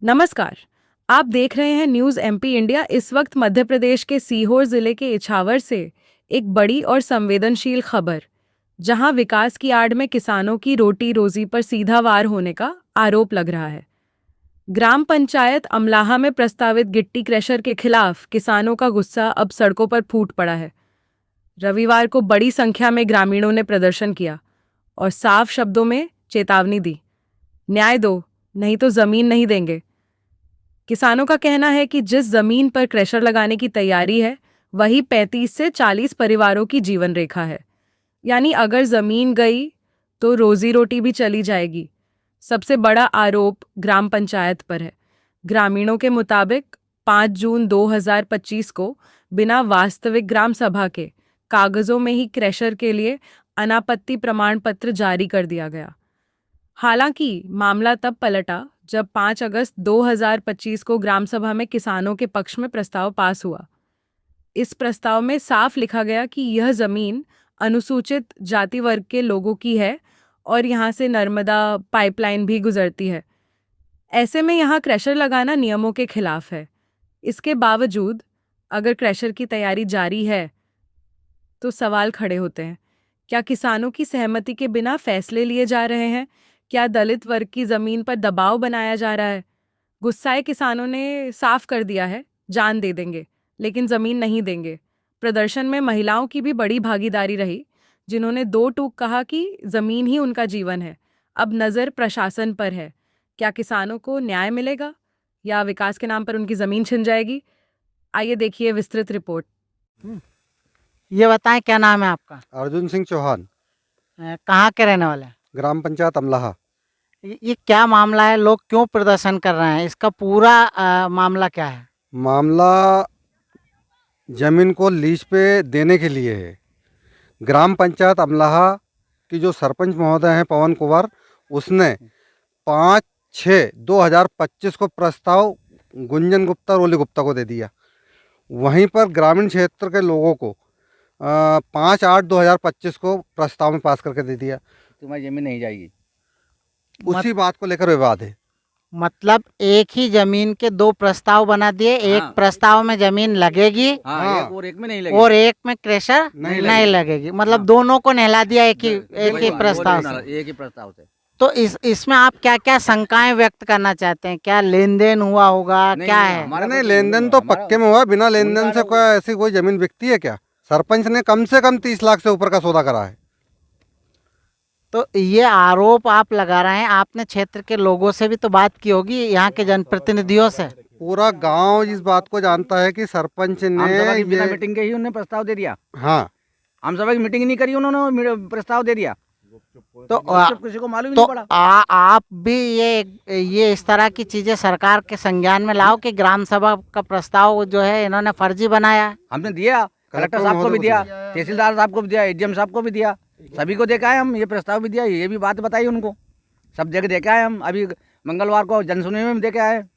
नमस्कार। आप देख रहे हैं न्यूज़ एमपी इंडिया। इस वक्त मध्य प्रदेश के सीहोर जिले के इछावर से एक बड़ी और संवेदनशील खबर, जहां विकास की आड़ में किसानों की रोटी रोजी पर सीधा वार होने का आरोप लग रहा है। ग्राम पंचायत अमलाहा में प्रस्तावित गिट्टी क्रशर के खिलाफ किसानों का गुस्सा अब सड़कों पर फूट पड़ा है। रविवार को बड़ी संख्या में ग्रामीणों ने प्रदर्शन किया और साफ शब्दों में चेतावनी दी, न्याय दो, नहीं तो जमीन नहीं देंगे। किसानों का कहना है कि जिस जमीन पर क्रशर लगाने की तैयारी है, वही 35 से 40 परिवारों की जीवन रेखा है। यानी अगर जमीन गई तो रोजी रोटी भी चली जाएगी। सबसे बड़ा आरोप ग्राम पंचायत पर है। ग्रामीणों के मुताबिक 5 जून 2025 को बिना वास्तविक ग्राम सभा के कागजों में ही क्रशर के लिए अनापत्ति प्रमाण पत्र जारी कर दिया गया। हालांकि मामला तब पलटा जब 5 अगस्त 2025 को ग्राम सभा में किसानों के पक्ष में प्रस्ताव पास हुआ। इस प्रस्ताव में साफ लिखा गया कि यह जमीन अनुसूचित जाति वर्ग के लोगों की है और यहाँ से नर्मदा पाइपलाइन भी गुजरती है। ऐसे में यहाँ क्रशर लगाना नियमों के खिलाफ है। इसके बावजूद अगर क्रशर की तैयारी जारी है तो सवाल खड़े होते हैं, क्या किसानों की सहमति के बिना फैसले लिए जा रहे हैं? क्या दलित वर्ग की जमीन पर दबाव बनाया जा रहा है? गुस्साए किसानों ने साफ कर दिया है, जान दे देंगे लेकिन जमीन नहीं देंगे। प्रदर्शन में महिलाओं की भी बड़ी भागीदारी रही, जिन्होंने दो टूक कहा कि जमीन ही उनका जीवन है। अब नजर प्रशासन पर है, क्या किसानों को न्याय मिलेगा या विकास के नाम पर उनकी जमीन छिन जाएगी? आइए देखिए विस्तृत रिपोर्ट। ये बताएं, क्या नाम है आपका? अर्जुन सिंह चौहान, कहाँ के रहने वाले हैं? ग्राम पंचायत अमलाहा। ये क्या मामला है? लोग क्यों प्रदर्शन कर रहे हैं? इसका पूरा मामला क्या है? मामला जमीन को लीज पे देने के लिए है। ग्राम पंचायत अमलाहा की जो सरपंच महोदय हैं पवन कुमार, उसने 5/6/2025 को प्रस्ताव गुंजन गुप्ता रोली गुप्ता को दे दिया। वहीं पर ग्रामीण क्षेत्र के लोगों को 5/8/2025 को प्रस्ताव में पास करके दे दिया। तुम्हारी जमीन नहीं जाएगी। उसी बात को लेकर विवाद है। मतलब एक ही जमीन के दो प्रस्ताव बना दिए। एक हाँ। प्रस्ताव में जमीन लगेगी हाँ। एक और एक में नहीं लगेगी। और एक में क्रशर नहीं लगेगी। मतलब दोनों को नहला दिया एक ही प्रस्ताव से। एक ही प्रस्ताव से। तो इसमें आप क्या क्या शंकाएं व्यक्त करना चाहते हैं? क्या लेन देन हुआ होगा? क्या है? नहीं, लेन देन तो पक्के में हुआ। बिना लेन देन से कोई ऐसी कोई जमीन बिकती है क्या? सरपंच ने कम से कम 30 लाख से ऊपर का सौदा करा है। तो ये आरोप आप लगा रहे हैं, आपने क्षेत्र के लोगों से भी तो बात की होगी, यहाँ के जनप्रतिनिधियों से? पूरा गांव इस बात को जानता है कि सरपंच ने बिना मीटिंग के ही उन्होंने प्रस्ताव दे दिया। हाँ, हम सभा की मीटिंग नहीं करी, उन्होंने प्रस्ताव दे दिया। तो किसी को मालूम तो नहीं पड़ा। आप भी ये इस तरह की चीजें सरकार के संज्ञान में लाओ कि ग्राम सभा का प्रस्ताव जो है इन्होंने फर्जी बनाया। हमने दिया, कलेक्टर साहब को भी दिया, तहसीलदार साहब को भी दिया, एडीएम साहब को भी दिया, सभी को देखा है। हम ये प्रस्ताव भी दिया, ये भी बात बताई उनको, सब जगह देखा है। हम अभी मंगलवार को जनसुनवाई में देखा है।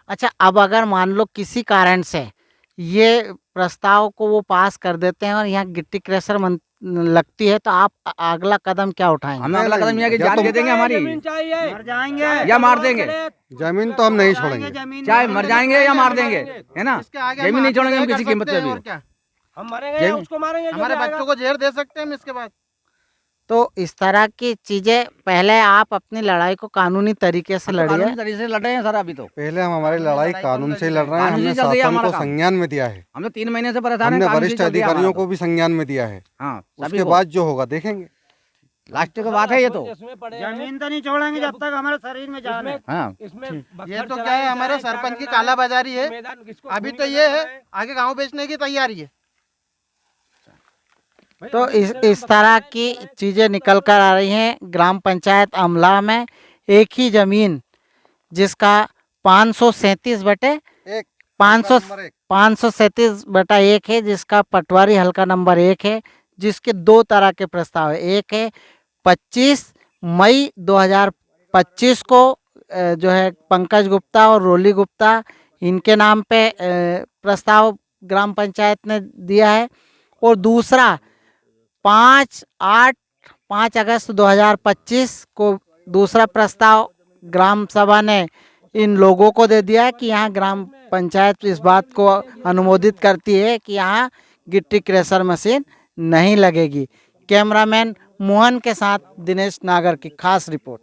अच्छा, अब अगर मान लो किसी कारण से ये प्रस्ताव को वो पास कर देते हैं और यहाँ गिट्टी क्रशर लगती है, तो आप अगला कदम क्या उठाएंगे? हम अगला कदम यह कि जान दे देंगे हमारी, मर जाएंगे या मार देंगे। जमीन तो हम नहीं छोड़ेंगे, चाहे मर जाएंगे या मार देंगे, है ना। जमीन नहीं छोड़ेंगे हम किसी कीमत पे भी। हम मरेंगे या उसको मारेंगे, हमारे बच्चों को जेल दे सकते हैं हम इसके बाद। तो इस तरह की चीजें, पहले आप अपनी लड़ाई को कानूनी तरीके से लड़िए। कानूनी तरीके से लड़ रहे हैं सर। अभी तो पहले हम हमारी लड़ाई कानून से लड़ रहे हैं। कानून से हमने चल रही है शासन हमारा को काम। संज्ञान में दिया है। हम तो 3 महीने से परेशान हमने हैं। कानून से वरिष्ठ चल रही है अधिकारियों हमारा को भी संज्ञान में दिया है। तो। हाँ, उसके बाद जो होगा देखेंगे। लास्ट की बात है ये तो। जमीन तो नहीं छोड़ेंगे जब तक हमारे शरीर में जान है। हाँ, ये तो क्या है, हमारे सरपंच की कालाबाजारी है। अभी तो ये है, आगे गांव बेचने की तैयारी है। तो इस तरह की चीजें निकल कर आ रही हैं। ग्राम पंचायत अमला में एक ही जमीन, जिसका 537/1 है, जिसका पटवारी हल्का नंबर 1 है, जिसके 2 तरह के प्रस्ताव है। एक है 25 मई 2025 को जो है पंकज गुप्ता और रोली गुप्ता, इनके नाम पे प्रस्ताव ग्राम पंचायत ने दिया है। और दूसरा 5 अगस्त 2025 को दूसरा प्रस्ताव ग्राम सभा ने इन लोगों को दे दिया है कि यहाँ ग्राम पंचायत इस बात को अनुमोदित करती है कि यहाँ गिट्टी क्रेशर मशीन नहीं लगेगी। कैमरामैन मोहन के साथ दिनेश नागर की खास रिपोर्ट।